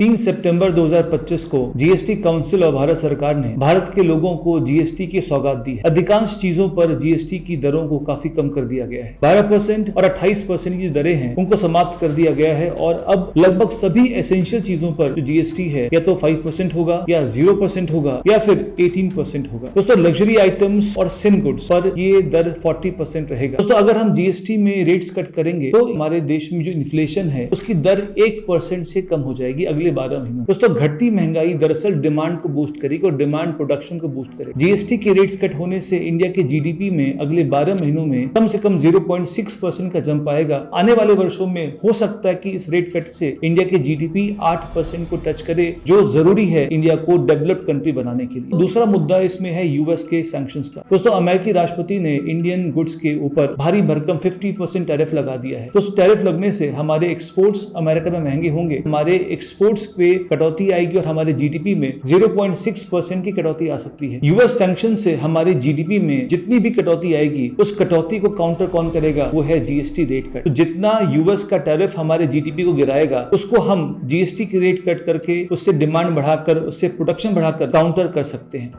3 सितंबर 2025 को GST council और भारत सरकार ने भारत के लोगों को जीएसटी की सौगात दी है। अधिकांश चीजों पर जीएसटी की दरों को काफी कम कर दिया गया है। 12% और 28% की जो दरें हैं उनको समाप्त कर दिया गया है और अब लगभग सभी एसेंशियल चीजों पर जो जीएसटी है या तो 5% होगा या 0% होगा या फिर 18% होगा। दोस्तों लग्जरी आइटम्स और सिन गुड्स पर ये दर 40% रहेगा। दोस्तों अगर हम जीएसटी में रेट्स कट करेंगे तो हमारे देश में जो इन्फ्लेशन है उसकी दर 1% से कम हो जाएगी अगले 12 महीनों। दोस्तों घटती महंगाई दरअसल डिमांड को बूस्ट करेगी और डिमांड प्रोडक्शन को बूस्ट करेगी। जीएसटी के रेट्स कट होने से इंडिया के जीडीपी में अगले 12 महीनों में कम से कम 0.6% का जंप आएगा। आने वाले वर्षों में हो सकता है कि इस रेट कट से इंडिया के जीडीपी 8% को टच करे, जो जरूरी है इंडिया को डेवलप्ड कंट्री बनाने के लिए। दूसरा मुद्दा इसमें है यूएस के सैंक्शंस का। दोस्तों अमेरिकी राष्ट्रपति ने इंडियन गुड्स के ऊपर भारी भरकम 50% टैरिफ लगा दिया है। तो टैरिफ लगने से हमारे एक्सपोर्ट्स अमेरिका में महंगे होंगे, हमारे एक्सपोर्ट्स पे कटौती आएगी और हमारे जीडीपी में 0.6% की कटौती आ सकती है। यूएस सैंक्शन से हमारे जीडीपी में जितनी भी कटौती आएगी उस कटौती को काउंटर कौन करेगा? वो है जीएसटी रेट कट। तो जितना यूएस का टैरिफ हमारे जीडीपी को गिराएगा उसको हम जीएसटी की रेट कट करके उससे डिमांड बढ़ाकर, उससे प्रोडक्शन बढ़ाकर काउंटर कर सकते हैं।